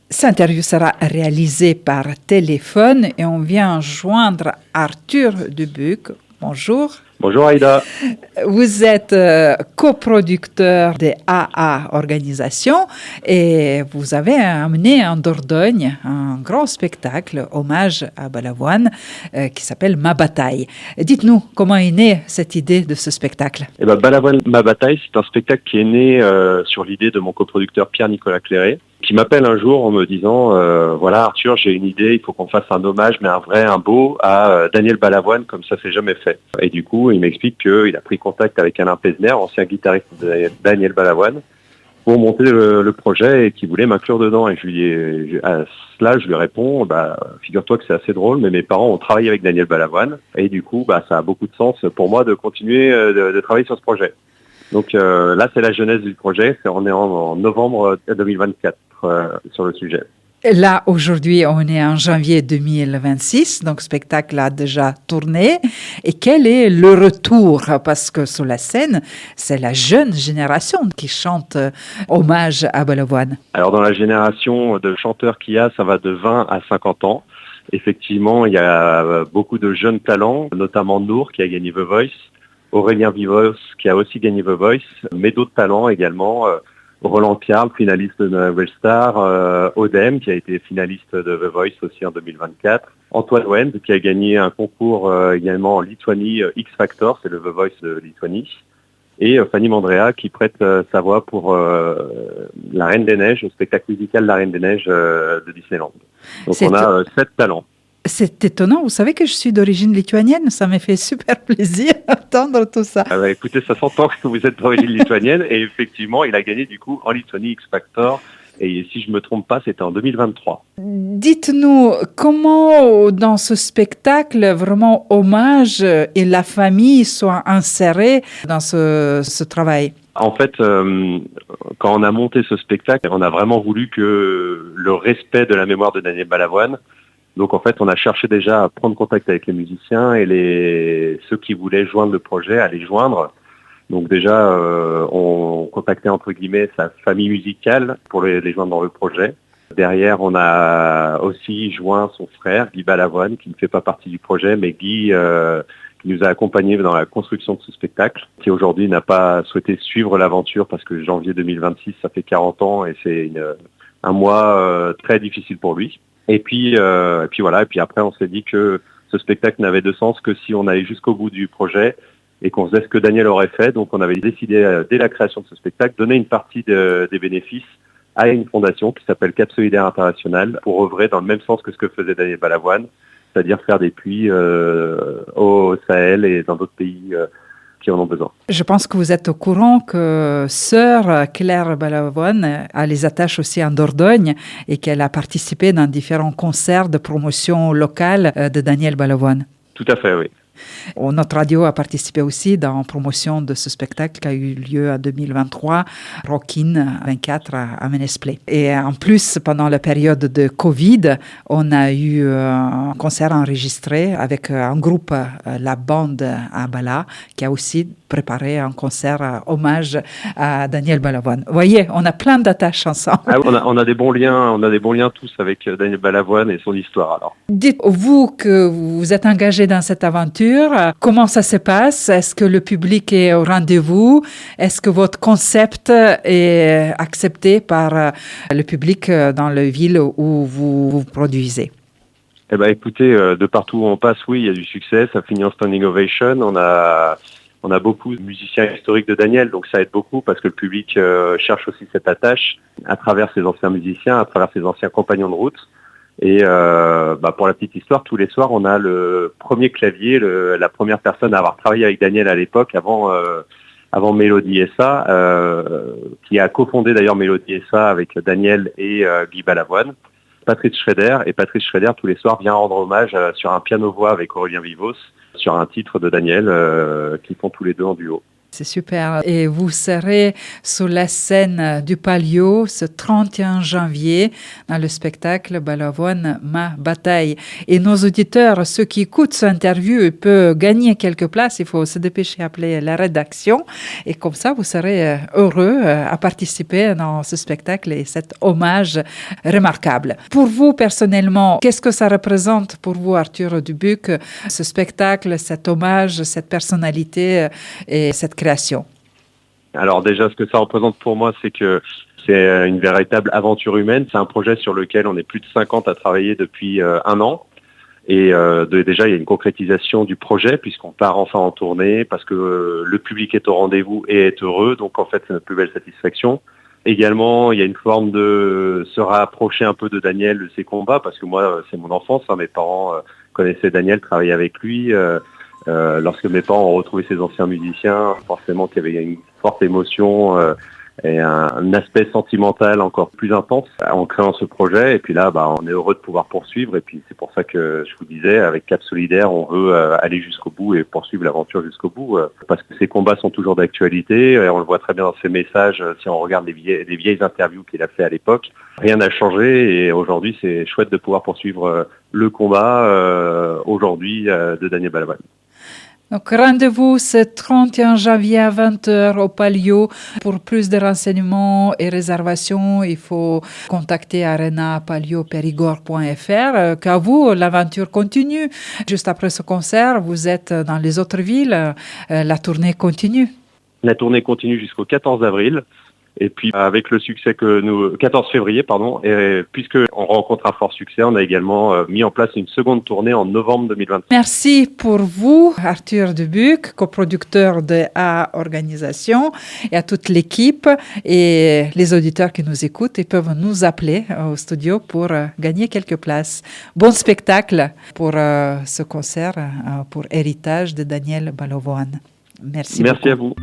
Cette interview sera réalisée par téléphone et on vient joindre Arthur Dubuc. Bonjour. Bonjour Aïda. Vous êtes coproducteur de AA Organisation et vous avez amené en Dordogne un grand spectacle, hommage à Balavoine, qui s'appelle Ma Bataille. Dites-nous, comment est née cette idée de ce spectacle? Balavoine, Ma Bataille, c'est un spectacle qui est né sur l'idée de mon coproducteur Pierre-Nicolas Cléré, qui m'appelle un jour en me disant voilà Arthur, j'ai une idée, il faut qu'on fasse un hommage, mais un beau à Daniel Balavoine, comme ça c'est jamais fait. Et du coup, il m'explique qu'il a pris contact avec Alain Pesner, ancien guitariste de Daniel Balavoine, pour monter le projet et qu'il voulait m'inclure dedans. Et à cela, je lui réponds, figure-toi que c'est assez drôle, mais mes parents ont travaillé avec Daniel Balavoine, et du coup, ça a beaucoup de sens pour moi de continuer de travailler sur ce projet. Donc là, c'est la genèse du projet, on est en novembre 2024 sur le sujet. Là, aujourd'hui, on est en janvier 2026, donc le spectacle a déjà tourné. Et quel est le retour? Parce que sur la scène, c'est la jeune génération qui chante hommage à Balavoine. Alors, dans la génération de chanteurs qu'il y a, ça va de 20 à 50 ans. Effectivement, il y a beaucoup de jeunes talents, notamment Nour, qui a gagné The Voice, Aurélien Vivos, qui a aussi gagné The Voice, mais d'autres talents également. Roland Piarl, finaliste de Nouvelle Star, Odem, qui a été finaliste de The Voice aussi en 2024, Antoine Wend, qui a gagné un concours également en Lituanie, X Factor, c'est le The Voice de Lituanie, et Fanny Mandrea, qui prête sa voix pour La Reine des Neiges, le spectacle musical La Reine des Neiges de Disneyland. Donc on a 7 talents. C'est étonnant, vous savez que je suis d'origine lituanienne, ça m'a fait super plaisir d'entendre tout ça. Écoutez, ça s'entend que vous êtes d'origine lituanienne et effectivement, il a gagné du coup en Lituanie X Factor et si je me trompe pas, c'était en 2023. Dites-nous, comment dans ce spectacle, vraiment hommage et la famille soient insérés dans ce travail? En fait, quand on a monté ce spectacle, on a vraiment voulu que le respect de la mémoire de Daniel Balavoine. Donc en fait, on a cherché déjà à prendre contact avec les musiciens et ceux qui voulaient joindre le projet, à les joindre. Donc déjà, on contactait entre guillemets sa famille musicale pour les joindre dans le projet. Derrière, on a aussi joint son frère, Guy Balavoine, qui ne fait pas partie du projet, mais Guy qui nous a accompagnés dans la construction de ce spectacle, qui aujourd'hui n'a pas souhaité suivre l'aventure parce que janvier 2026, ça fait 40 ans et c'est un mois très difficile pour lui. Et puis voilà. Et puis après, on s'est dit que ce spectacle n'avait de sens que si on allait jusqu'au bout du projet et qu'on faisait ce que Daniel aurait fait. Donc, on avait décidé dès la création de ce spectacle donner une partie des bénéfices à une fondation qui s'appelle Cap Solidaire International pour œuvrer dans le même sens que ce que faisait Daniel Balavoine, c'est-à-dire faire des puits au Sahel et dans d'autres pays qui en ont besoin. Je pense que vous êtes au courant que sœur Claire Balavoine a les attaches aussi en Dordogne et qu'elle a participé dans différents concerts de promotion locale de Daniel Balavoine. Tout à fait, oui. Notre radio a participé aussi dans la promotion de ce spectacle qui a eu lieu en 2023, Rockin 24 à Ménesplé. Et en plus, pendant la période de Covid, on a eu un concert enregistré avec un groupe, la bande à Bala, qui a aussi préparé un concert hommage à Daniel Balavoine. Vous voyez, on a plein d'attaches ensemble. Ah, on a des bons liens tous avec Daniel Balavoine et son histoire alors. Dites-vous que vous êtes engagé dans cette aventure. Comment ça se passe? Est-ce que le public est au rendez-vous? Est-ce que votre concept est accepté par le public dans la ville où vous produisez? Eh ben, écoutez, de partout où on passe, oui, il y a du succès. Ça finit en standing ovation. On a beaucoup de musiciens historiques de Daniel, donc ça aide beaucoup parce que le public cherche aussi cette attache à travers ses anciens musiciens, à travers ses anciens compagnons de route. Et pour la petite histoire, tous les soirs, on a le premier clavier, la première personne à avoir travaillé avec Daniel à l'époque, avant Mélodie SA, qui a cofondé d'ailleurs Mélodie SA avec Daniel et Guy Balavoine, Patrice Schrader. Et Patrice Schrader, tous les soirs, vient rendre hommage sur un piano-voix avec Aurélien Vivos, sur un titre de Daniel qu'ils font tous les deux en duo. C'est super. Et vous serez sur la scène du Palio ce 31 janvier dans le spectacle Balavoine, ma bataille. Et nos auditeurs, ceux qui écoutent cette interview, ils peuvent gagner quelques places. Il faut se dépêcher d'appeler la rédaction. Et comme ça, vous serez heureux à participer dans ce spectacle et cet hommage remarquable. Pour vous, personnellement, qu'est-ce que ça représente pour vous, Arthur Dubuc, ce spectacle, cet hommage, cette personnalité et cette création? Alors déjà, ce que ça représente pour moi, c'est que c'est une véritable aventure humaine. C'est un projet sur lequel on est plus de 50 à travailler depuis un an. Et déjà, il y a une concrétisation du projet puisqu'on part enfin en tournée, parce que le public est au rendez-vous et est heureux. Donc en fait, c'est notre plus belle satisfaction. Également, il y a une forme de se rapprocher un peu de Daniel, de ses combats, parce que moi, c'est mon enfance. Mes parents connaissaient Daniel, travaillaient avec lui. Lorsque mes parents ont retrouvé ces anciens musiciens, forcément qu'il y avait une forte émotion et un aspect sentimental encore plus intense en créant ce projet. Et puis là, on est heureux de pouvoir poursuivre. Et puis c'est pour ça que je vous disais, avec Cap Solidaire, on veut aller jusqu'au bout et poursuivre l'aventure jusqu'au bout, parce que ces combats sont toujours d'actualité. Et on le voit très bien dans ses messages. Si on regarde les vieilles interviews qu'il a fait à l'époque, rien n'a changé. Et aujourd'hui, c'est chouette de pouvoir poursuivre le combat aujourd'hui de Daniel Balavoine. Donc, rendez-vous ce 31 janvier à 20h au Palio. Pour plus de renseignements et réservations, il faut contacter arenapalioperigord.fr. Qu'à vous, l'aventure continue. Juste après ce concert, vous êtes dans les autres villes. La tournée continue. La tournée continue jusqu'au 14 avril. Et puis avec le succès 14 février, et puisque on rencontre un fort succès, on a également mis en place une seconde tournée en novembre 2023. Merci pour vous, Arthur Dubuc, coproducteur de A Organisation, et à toute l'équipe et les auditeurs qui nous écoutent. Ils peuvent nous appeler au studio pour gagner quelques places. Bon spectacle pour ce concert, pour Héritage de Daniel Balavoine. Merci beaucoup. À vous.